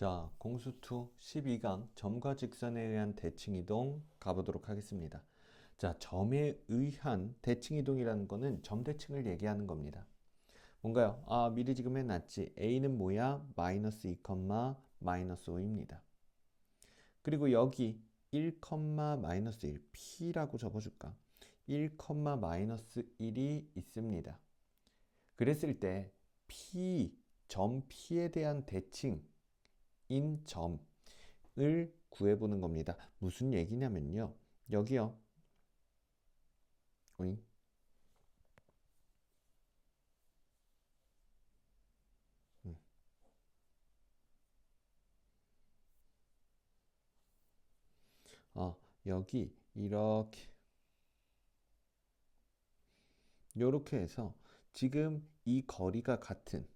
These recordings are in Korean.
자, 공수2 12강 점과 직선에 의한 대칭이동 가보도록 하겠습니다. 자, 점에 의한 대칭이동이라는 거는 점대칭을 얘기하는 겁니다. 뭔가요? 미리 지금 해놨지. A는 뭐야? 마이너스 2, 마이너스 5입니다. 그리고 여기 1, 마이너스 1, P라고 적어줄까? 1, 마이너스 1이 있습니다. 그랬을 때 P, 점 P에 대한 대칭 인 점을 구해보는 겁니다. 무슨 얘기냐면요. 여기요. 오잉? 음. 여기 이렇게 요렇게 해서 지금 이 거리가 같은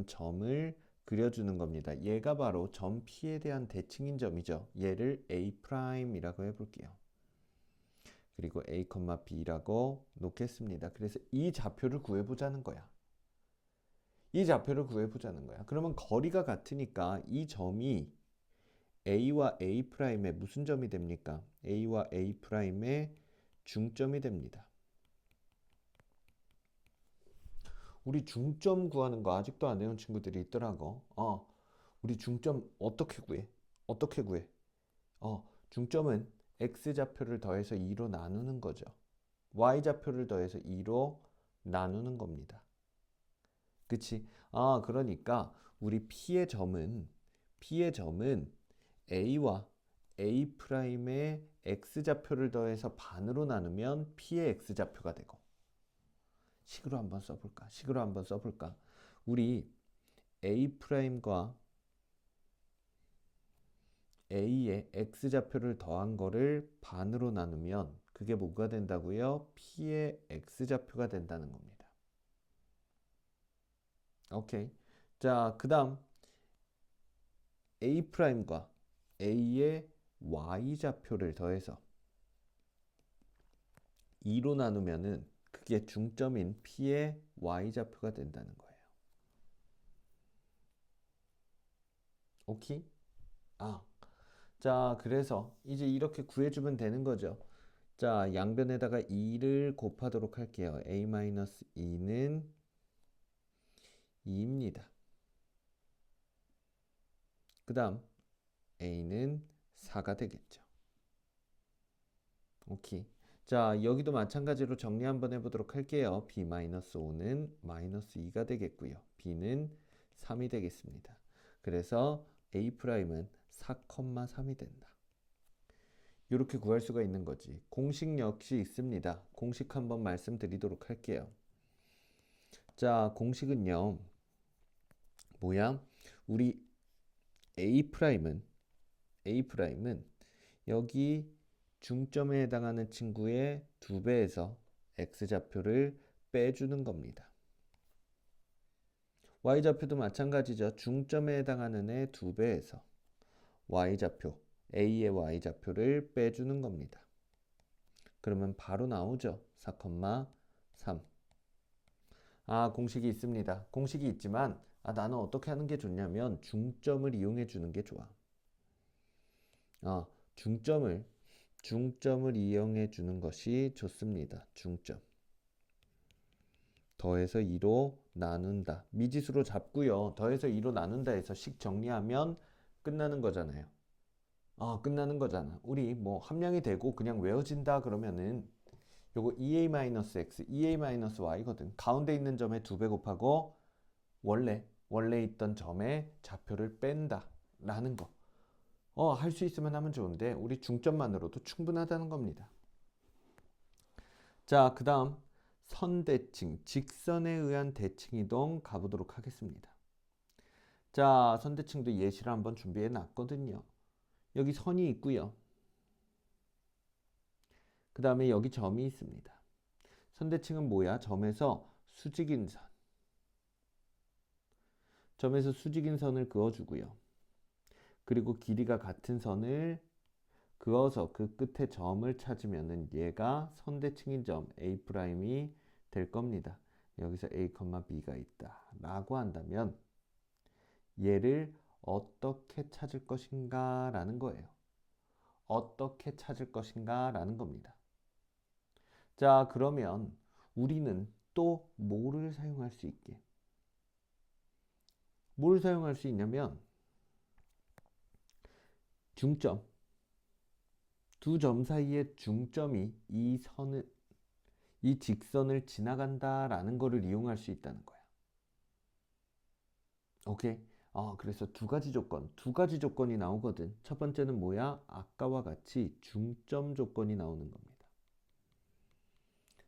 점을 그려주는 겁니다. 얘가 바로 점 P에 대한 대칭인 점이죠. 얘를 A'이라고 해볼게요. 그리고 A, B라고 놓겠습니다. 그래서 이 좌표를 구해보자는 거야. 이 좌표를 구해보자는 거야. 그러면 거리가 같으니까 이 점이 A와 A'의 무슨 점이 됩니까? A와 A'의 중점이 됩니다. 우리 중점 구하는 거 아직도 안 외운 친구들이 있더라고. 우리 중점 어떻게 구해? 어떻게 구해? 중점은 X좌표를 더해서 2로 나누는 거죠. Y좌표를 더해서 2로 나누는 겁니다. 그치? 그러니까 우리 P의 점은 A와 A'의 X좌표를 더해서 반으로 나누면 P의 X좌표가 되고 식으로 한번 써볼까? 우리 A'과 A의 X좌표를 더한 거를 반으로 나누면 그게 뭐가 된다고요? P의 X좌표가 된다는 겁니다. 오케이. 자, 그 다음 A'과 A의 Y좌표를 더해서 2로 나누면은 그게 중점인 P의 Y좌표가 된다는 거예요. 오케이? 자, 그래서 이제 이렇게 구해주면 되는 거죠. 자, 양변에다가 2를 곱하도록 할게요. A-2는 2입니다. 그 다음 A는 4가 되겠죠. 오케이. 자, 여기도 마찬가지로 정리 한번 해보도록 할게요. B-5는 마이너스 2가 되겠고요. B는 3이 되겠습니다. 그래서 A'은 4,3이 된다. 이렇게 구할 수가 있는 거지. 공식 역시 있습니다. 공식 한번 말씀드리도록 할게요. 자, 공식은요. 뭐야? 우리 A'은 여기 중점에 해당하는 친구의 2배에서 X좌표를 빼주는 겁니다. Y좌표도 마찬가지죠. 중점에 해당하는 애 2배에서 Y좌표, A의 Y좌표를 빼주는 겁니다. 그러면 바로 나오죠. 4,3. 공식이 있습니다. 공식이 있지만 나는 어떻게 하는 게 좋냐면 중점을 이용해 주는 게 좋아. 중점을 이용해 주는 것이 좋습니다. 중점. 더해서 2로 나눈다. 미지수로 잡고요. 더해서 2로 나눈다 해서 식 정리하면 끝나는 거잖아요. 끝나는 거잖아. 우리 뭐 함량이 되고 그냥 외워진다 그러면은 요거 EA-X, EA-Y거든. 가운데 있는 점에 2배 곱하고 원래 있던 점에 좌표를 뺀다 라는 거. 할 수 있으면 하면 좋은데 우리 중점만으로도 충분하다는 겁니다. 자, 그 다음 선대칭, 직선에 의한 대칭이동 가보도록 하겠습니다. 자, 선대칭도 예시를 한번 준비해 놨거든요. 여기 선이 있고요. 그 다음에 여기 점이 있습니다. 선대칭은 뭐야? 점에서 수직인 선을 그어주고요. 그리고 길이가 같은 선을 그어서 그 끝에 점을 찾으면은 얘가 선대칭인 점 A'이 될 겁니다. 여기서 A, B가 있다 라고 한다면 얘를 어떻게 찾을 것인가 라는 거예요. 어떻게 찾을 것인가 라는 겁니다. 자, 그러면 우리는 또 뭐를 사용할 수 있게? 뭘 사용할 수 있냐면 중점, 두 점 사이의 중점이 이 직선을 지나간다라는 거를 이용할 수 있다는 거야. 오케이? 그래서 두 가지 조건이 나오거든. 첫 번째는 뭐야? 아까와 같이 중점 조건이 나오는 겁니다.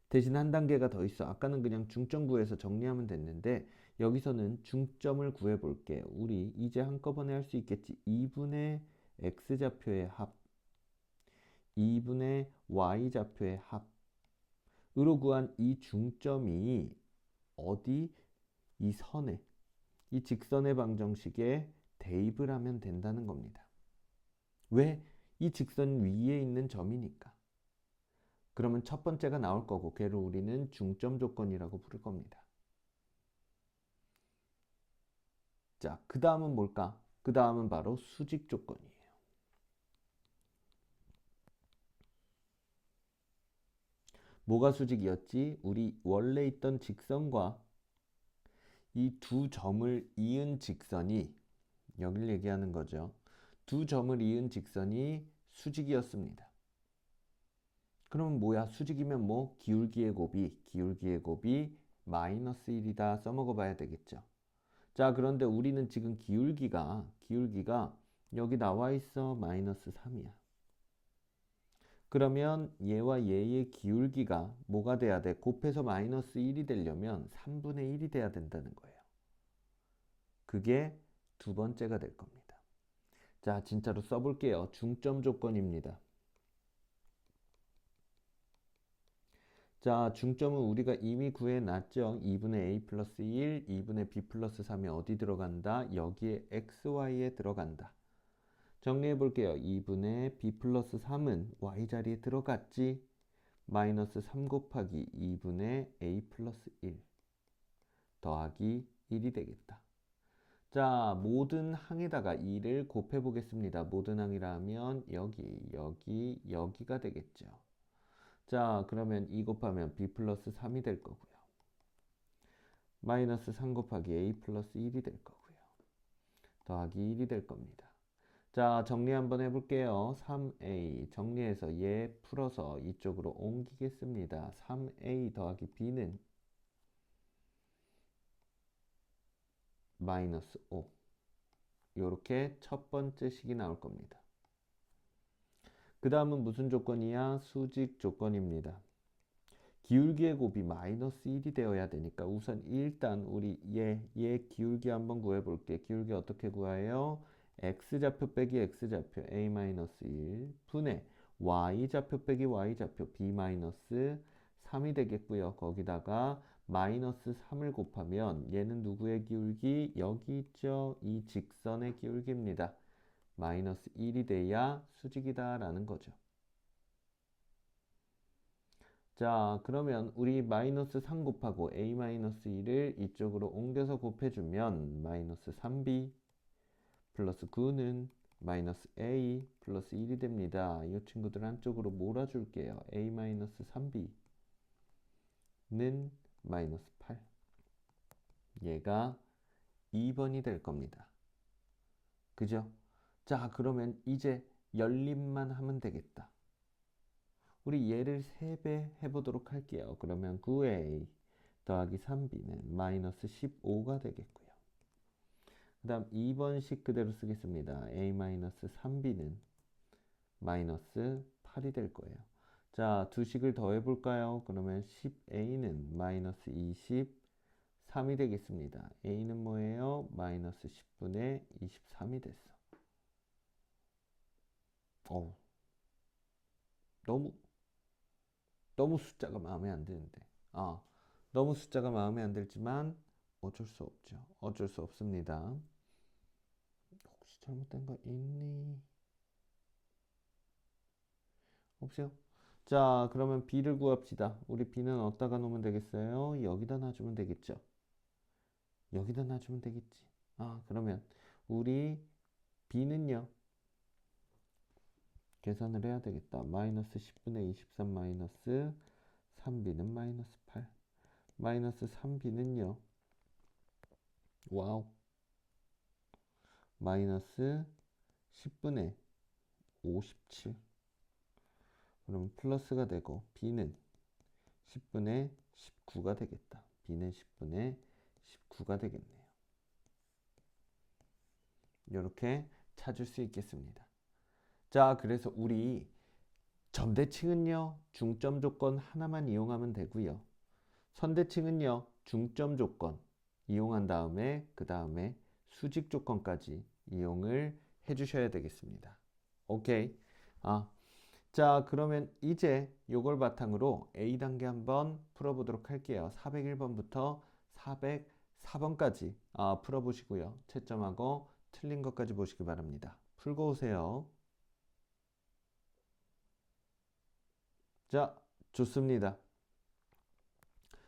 대신 한 단계가 더 있어. 아까는 그냥 중점 구해서 정리하면 됐는데 여기서는 중점을 구해 볼게. 우리 이제 한꺼번에 할 수 있겠지. 2분의 x좌표의 합, 2분의 y좌표의 합으로 구한 이 중점이 어디? 이 선에, 이 직선의 방정식에 대입을 하면 된다는 겁니다. 왜? 이 직선 위에 있는 점이니까. 그러면 첫 번째가 나올 거고 걔를 우리는 중점 조건이라고 부를 겁니다. 자, 그 다음은 뭘까? 그 다음은 바로 수직 조건이에요. 뭐가 수직이었지? 우리 원래 있던 직선과 이 두 점을 이은 직선이, 여길 얘기하는 거죠. 두 점을 이은 직선이 수직이었습니다. 그러면 뭐야? 수직이면 뭐? 기울기의 곱이 마이너스 1이다 써먹어 봐야 되겠죠. 자, 그런데 우리는 지금 기울기가 여기 나와 있어. 마이너스 3이야. 그러면 얘와 얘의 기울기가 뭐가 돼야 돼? 곱해서 마이너스 1이 되려면 3분의 1이 돼야 된다는 거예요. 그게 두 번째가 될 겁니다. 자, 진짜로 써볼게요. 중점 조건입니다. 자, 중점은 우리가 이미 구해놨죠. 2분의 a 플러스 1, 2분의 b 플러스 3이 어디 들어간다? 여기에 xy에 들어간다. 정리해 볼게요. 2분의 b 플러스 3은 y자리에 들어갔지. 마이너스 3 곱하기 2분의 a 플러스 1 더하기 1이 되겠다. 자, 모든 항에다가 2를 곱해 보겠습니다. 모든 항이라 하면 여기가 되겠죠. 자, 그러면 2 곱하면 b 플러스 3이 될 거고요. 마이너스 3 곱하기 a 플러스 1이 될 거고요. 더하기 1이 될 겁니다. 자, 정리 한번 해볼게요. 3a 정리해서 얘 풀어서 이쪽으로 옮기겠습니다. 3a 더하기 b는 마이너스 5. 이렇게 첫 번째 식이 나올 겁니다. 그 다음은 무슨 조건이야? 수직 조건입니다. 기울기의 곱이 마이너스 1이 되어야 되니까 우선 일단 우리 얘 기울기 한번 구해볼게. 기울기 어떻게 구해요? x좌표 빼기 x좌표 a-1 분의 y좌표 빼기 y좌표 b-3이 되겠고요. 거기다가 마이너스 3을 곱하면 얘는 누구의 기울기? 여기 있죠. 이 직선의 기울기입니다. 마이너스 1이 돼야 수직이다 라는 거죠. 자, 그러면 우리 마이너스 3 곱하고 a-1을 이쪽으로 옮겨서 곱해주면 마이너스 3b 플러스 9는 마이너스 a 플러스 1이 됩니다. 이 친구들 한쪽으로 몰아줄게요. a-3b는 마이너스 8. 얘가 2번이 될 겁니다. 그죠? 자, 그러면 이제 열림만 하면 되겠다. 우리 얘를 3배 해보도록 할게요. 그러면 9a 더하기 3b는 마이너스 15가 되겠고요. 그 다음 2번식 그대로 쓰겠습니다. a-3b는 마이너스 8이 될 거예요. 자, 두 식을 더해볼까요? 그러면 10a는 마이너스 23이 되겠습니다. a는 뭐예요? 마이너스 10분의 23이 됐어. 너무 숫자가 마음에 안 드는데. 너무 숫자가 마음에 안 들지만 어쩔 수 없죠. 어쩔 수 없습니다. 혹시 잘못된 거 있니? 없어요? 자, 그러면 b를 구합시다. 우리 b는 어디다가 놓으면 되겠어요? 여기다 놔주면 되겠죠. 여기다 놔주면 되겠지. 그러면 우리 b는요. 계산을 해야 되겠다. 마이너스 10분의 23 마이너스 3b는 마이너스 8. 마이너스 3b는요. 와우. 마이너스 10분의 57. 그럼 플러스가 되고 b는 10분의 19가 되겠다. b는 10분의 19가 되겠네요. 이렇게 찾을 수 있겠습니다. 자, 그래서 우리 점대칭은요. 중점 조건 하나만 이용하면 되고요. 선대칭은요. 중점 조건 이용한 다음에 그 다음에 수직 조건까지 이용을 해주셔야 되겠습니다. 오케이. 자, 그러면 이제 요걸 바탕으로 A단계 한번 풀어보도록 할게요. 401번부터 404번까지 풀어보시고요. 채점하고 틀린 것까지 보시기 바랍니다. 풀고 오세요. 자, 좋습니다.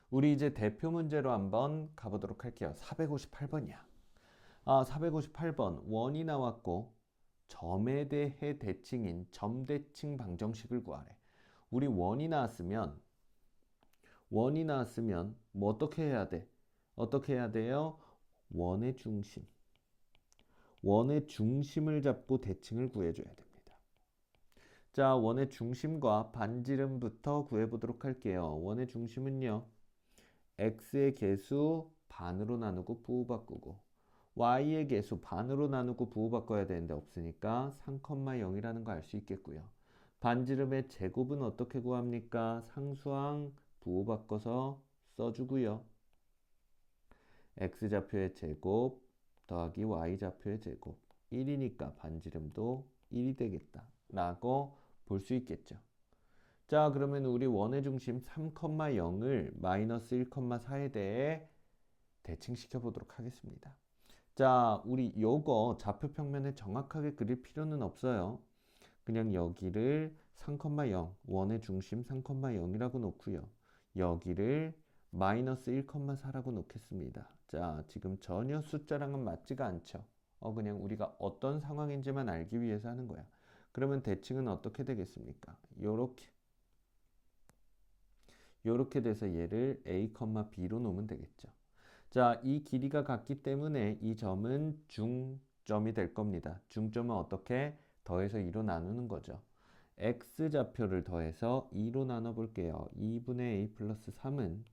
우리 이제 대표 문제로 한번 가보도록 할게요. 458번이야. 458번 원이 나왔고 점에 대해 대칭인 점대칭 방정식을 구하래. 우리 원이 나왔으면 뭐 어떻게 해야 돼? 어떻게 해야 돼요? 원의 중심을 잡고 대칭을 구해줘야 됩니다. 자, 원의 중심과 반지름부터 구해보도록 할게요. 원의 중심은요. x의 개수 반으로 나누고 부호바꾸고 y의 개수 반으로 나누고 부호바꿔야 되는데 없으니까 3,0이라는 거 알 수 있겠고요. 반지름의 제곱은 어떻게 구합니까? 상수항 부호바꿔서 써주고요. x좌표의 제곱 더하기 y좌표의 제곱 1이니까 반지름도 1이 되겠다 라고 볼 수 있겠죠. 자, 그러면 우리 원의 중심 3,0을 마이너스 1,4에 대해 대칭시켜 보도록 하겠습니다. 자, 우리 요거 좌표 평면에 정확하게 그릴 필요는 없어요. 그냥 여기를 3,0 원의 중심 3,0이라고 놓고요. 여기를 마이너스 1,4라고 놓겠습니다. 자, 지금 전혀 숫자랑은 맞지가 않죠. 그냥 우리가 어떤 상황인지만 알기 위해서 하는 거야. 그러면 대칭은 어떻게 되겠습니까? 요렇게 돼서 얘를 a, b로 놓으면 되겠죠. 자, 이 길이가 같기 때문에 이 점은 중점이 될 겁니다. 중점은 어떻게? 더해서 2로 나누는 거죠. x좌표를 더해서 2로 나눠볼게요. 2분의 a 플러스 3은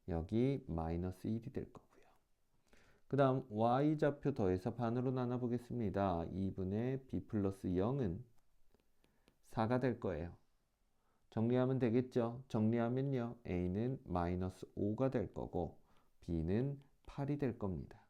여기 마이너스 1이 될 거고요. 그 다음 y좌표 더해서 반으로 나눠보겠습니다. 2분의 b 플러스 0은 4가 될 거예요. 정리하면 되겠죠. 정리하면요. A는 마이너스 5가 될 거고 B는 8이 될 겁니다.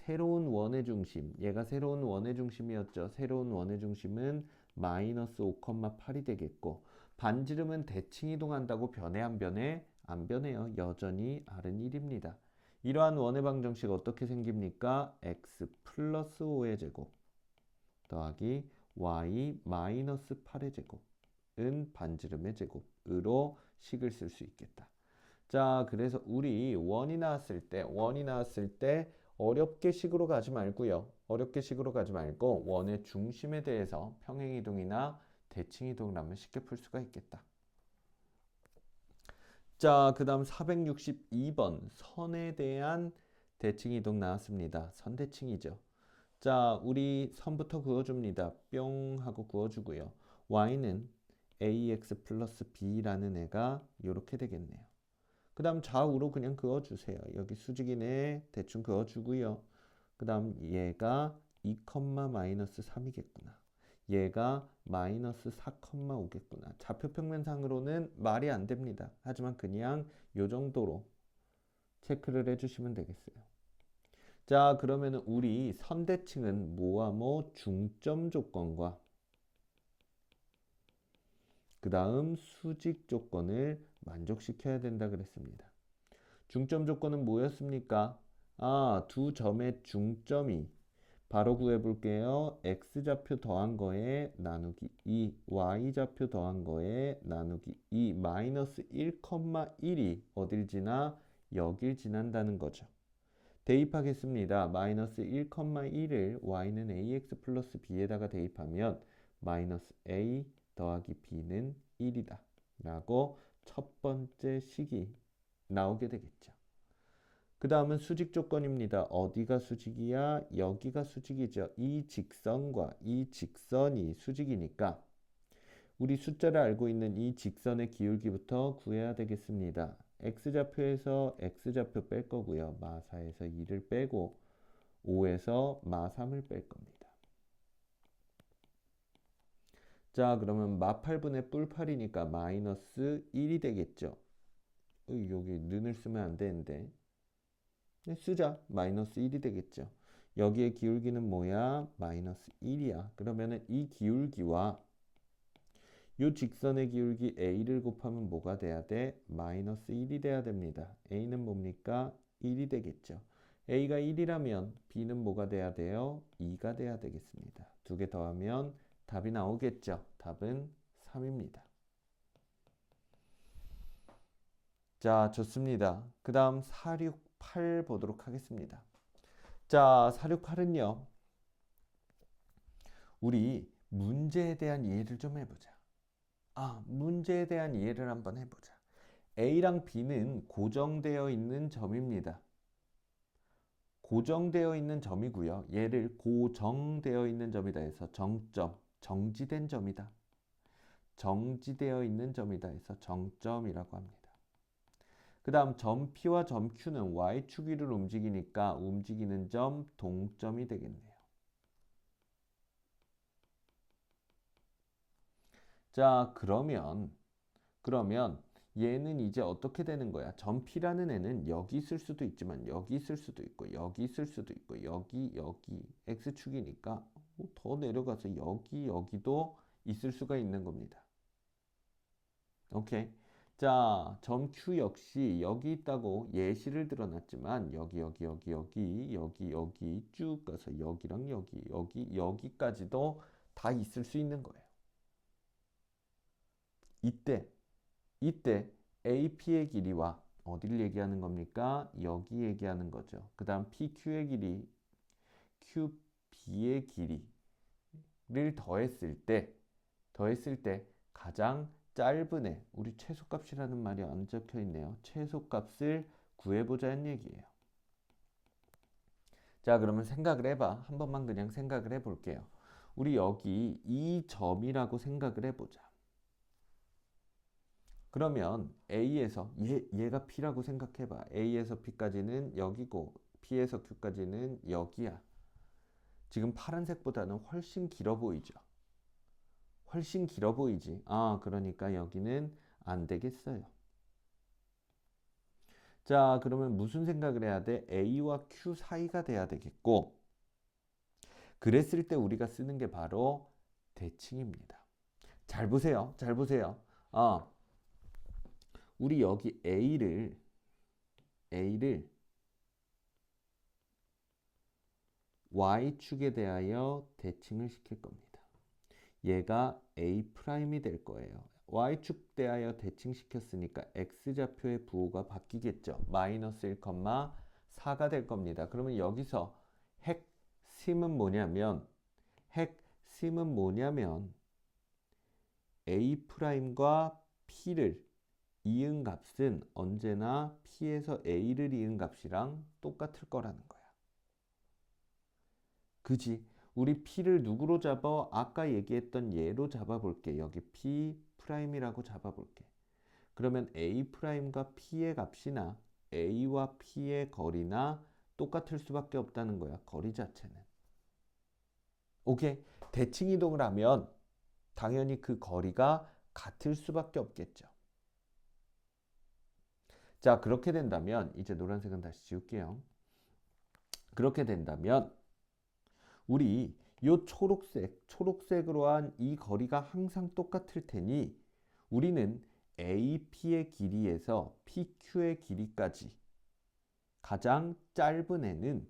새로운 원의 중심. 얘가 새로운 원의 중심이었죠. 새로운 원의 중심은 마이너스 5,8이 되겠고 반지름은 대칭 이동한다고 변해 안 변해? 안 변해요. 여전히 R은 1입니다. 이러한 원의 방정식 어떻게 생깁니까? x 플러스 5의 제곱 더하기 y 마이너스 8의 제곱 은 반지름의 제곱으로 식을 쓸 수 있겠다. 자, 그래서 우리 원이 나왔을 때 어렵게 식으로 가지 말고요. 어렵게 식으로 가지 말고 원의 중심에 대해서 평행이동이나 대칭이동을 하면 쉽게 풀 수가 있겠다. 자, 그 다음 462번 선에 대한 대칭이동 나왔습니다. 선대칭이죠. 자, 우리 선부터 그어줍니다. 뿅 하고 그어주고요. y는 ax 플러스 b라는 애가 이렇게 되겠네요. 그 다음 좌우로 그냥 그어주세요. 여기 수직이네 대충 그어주고요. 그 다음 얘가 2, 마이너스 3이겠구나. 얘가 마이너스 4,5겠구나. 좌표평면상으로는 말이 안 됩니다. 하지만 그냥 요 정도로 체크를 해주시면 되겠어요. 자, 그러면 우리 선대칭은 뭐와 뭐 중점 조건과 그 다음 수직 조건을 만족시켜야 된다 그랬습니다. 중점 조건은 뭐였습니까? 두 점의 중점이 바로 구해볼게요. x좌표 더한 거에 나누기 2, y좌표 더한 거에 나누기 2, 마이너스 1,1이 어딜 지나? 여길 지난다는 거죠. 대입하겠습니다. 마이너스 1,1을 y는 ax 플러스 b에다가 대입하면 마이너스 a 더하기 b는 1이다 라고 첫 번째 식이 나오게 되겠죠. 그 다음은 수직 조건입니다. 어디가 수직이야? 여기가 수직이죠. 이 직선과 이 직선이 수직이니까 우리 숫자를 알고 있는 이 직선의 기울기부터 구해야 되겠습니다. x좌표에서 x좌표 뺄 거고요. 마4에서 2를 빼고 5에서 마3을 뺄 겁니다. 자, 그러면 마8분의 뿔8이니까 마이너스 1이 되겠죠. 여기 는을 쓰면 안 되는데 쓰자. 마이너스 1이 되겠죠. 여기에 기울기는 뭐야? 마이너스 1이야. 그러면은 이 기울기와 이 직선의 기울기 a를 곱하면 뭐가 돼야 돼? 마이너스 1이 돼야 됩니다. a는 뭡니까? 1이 되겠죠. a가 1이라면 b는 뭐가 돼야 돼요? 2가 돼야 되겠습니다. 두 개 더하면 답이 나오겠죠. 답은 3입니다. 자, 좋습니다. 그 다음 468 보도록 하겠습니다. 자, 468은요. 우리 문제에 대한 이해를 좀 해보자. 문제에 대한 이해를 한번 해보자. A랑 B는 고정되어 있는 점입니다. 고정되어 있는 점이고요. 얘를 고정되어 있는 점이다 해서 정점, 정지된 점이다. 정지되어 있는 점이다 해서 정점이라고 합니다. 그 다음 점 P와 점 Q는 Y축 위를 움직이니까 움직이는 점 동점이 되겠네요. 자, 그러면 얘는 이제 어떻게 되는 거야? 점 P라는 애는 여기 있을 수도 있지만 여기 있을 수도 있고 여기 있을 수도 있고 여기 X축이니까 더 내려가서 여기도 있을 수가 있는 겁니다. 오케이. 자, 점 Q 역시 여기 있다고 예시를 들어놨지만 여기 쭉 가서 여기랑 여기까지도 다 있을 수 있는 거예요. 이때 AP의 길이와 어디를 얘기하는 겁니까? 여기 얘기하는 거죠. 그 다음 PQ의 길이, QB의 길이를 더했을 때 가장 짧은 애, 우리 최소값이라는 말이 안 적혀 있네요. 최소값을 구해보자는 얘기예요. 자, 그러면 생각을 해봐. 한 번만 그냥 생각을 해볼게요. 우리 여기 이 점이라고 생각을 해보자. 그러면 A에서 얘가 P라고 생각해봐. A에서 P까지는 여기고 P에서 Q까지는 여기야. 지금 파란색보다는 훨씬 길어 보이죠. 훨씬 길어 보이지. 그러니까 여기는 안 되겠어요. 자, 그러면 무슨 생각을 해야 돼? A와 Q 사이가 돼야 되겠고, 그랬을 때 우리가 쓰는 게 바로 대칭입니다. 잘 보세요. 잘 보세요. 우리 여기 A를 Y축에 대하여 대칭을 시킬 겁니다. 얘가 A'이 될 거예요. Y축 대하여 대칭시켰으니까 X좌표의 부호가 바뀌겠죠. 마이너스 1,4가 될 겁니다. 그러면 여기서 핵심은 뭐냐면 A'과 P를 이은 값은 언제나 P에서 A를 이은 값이랑 똑같을 거라는 거야. 그지? 우리 P를 누구로 잡아? 아까 얘기했던 얘로 잡아볼게. 여기 P'이라고 잡아볼게. 그러면 A'과 P의 값이나 A와 P의 거리나 똑같을 수밖에 없다는 거야. 거리 자체는. 오케이? 대칭 이동을 하면 당연히 그 거리가 같을 수밖에 없겠죠. 자, 그렇게 된다면 이제 노란색은 다시 지울게요. 그렇게 된다면 우리 요 초록색으로 한 이 거리가 항상 똑같을 테니 우리는 AP의 길이에서 PQ의 길이까지 가장 짧은 애는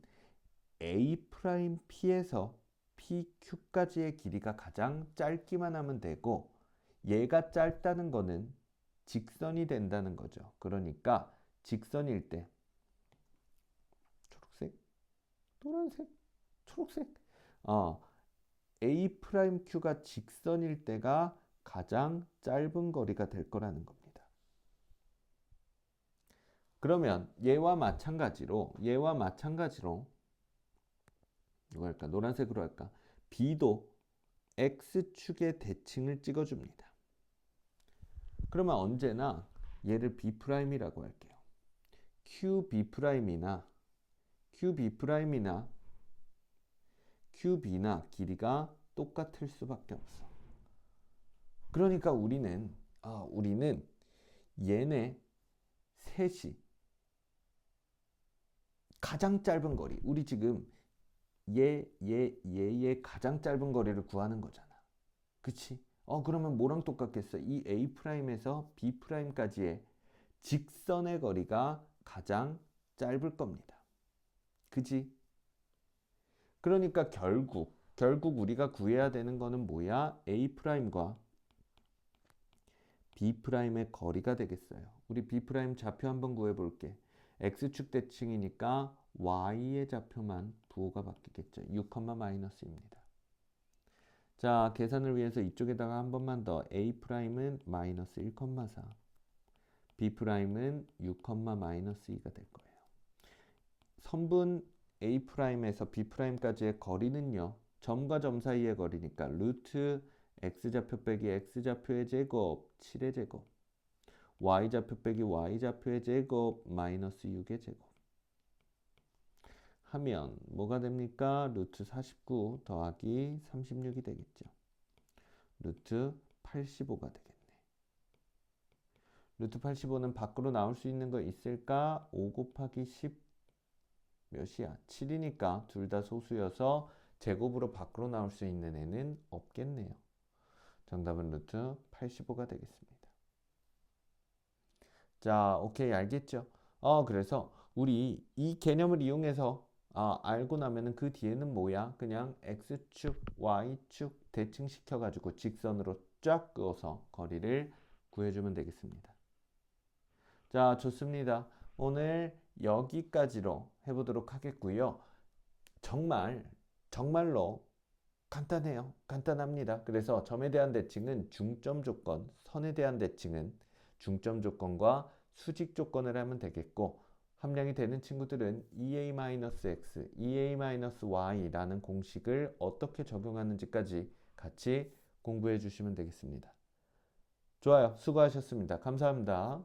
A'P에서 PQ까지의 길이가 가장 짧기만 하면 되고, 얘가 짧다는 거는 직선이 된다는 거죠. 그러니까 직선일 때 초록색 노란색, 초록색. A'Q가 직선일 때가 가장 짧은 거리가 될 거라는 겁니다. 그러면 얘와 마찬가지로 누가 할까? 노란색으로 할까? B도 X축의 대칭을 찍어줍니다. 그러면 언제나 얘를 B'이라고 할게요. QB'이나 QB나 길이가 똑같을 수밖에 없어. 그러니까 우리는 얘네 셋이 가장 짧은 거리, 우리 지금 얘의 가장 짧은 거리를 구하는 거잖아. 그치? 그러면 뭐랑 똑같겠어? 이 A'에서 B'까지의 직선의 거리가 가장 짧을 겁니다. 그지? 그러니까 결국 우리가 구해야 되는 거는 뭐야? A'과 B'의 거리가 되겠어요. 우리 B' 좌표 한번 구해볼게. X축 대칭이니까 Y의 좌표만 부호가 바뀌겠죠. 6, 마이너스입니다. 자, 계산을 위해서 이쪽에다가 한 번만 더. A'은 마이너스 1,4, B'은 6, 마이너스 2가 될 거예요. 선분 A'에서 B'까지의 거리는요, 점과 점 사이의 거리니까 루트 X좌표 빼기 X좌표의 제곱 7의 제곱, Y좌표 빼기 Y좌표의 제곱 마이너스 6의 제곱 하면 뭐가 됩니까? 루트 49 더하기 36이 되겠죠. 루트 85가 되겠네. 루트 85는 밖으로 나올 수 있는 거 있을까? 5 곱하기 10 몇이야? 7이니까 둘 다 소수여서 제곱으로 밖으로 나올 수 있는 애는 없겠네요. 정답은 루트 85가 되겠습니다. 자, 오케이, 알겠죠? 그래서 우리 이 개념을 이용해서 알고 나면은 그 뒤에는 뭐야? 그냥 X축, Y축 대칭 시켜가지고 직선으로 쫙 그어서 거리를 구해주면 되겠습니다. 자, 좋습니다. 오늘 여기까지로 해보도록 하겠고요. 정말로 간단해요. 간단합니다. 그래서 점에 대한 대칭은 중점 조건, 선에 대한 대칭은 중점 조건과 수직 조건을 하면 되겠고, 함량이 되는 친구들은 EA-X, EA-Y라는 공식을 어떻게 적용하는지까지 같이 공부해 주시면 되겠습니다. 좋아요. 수고하셨습니다. 감사합니다.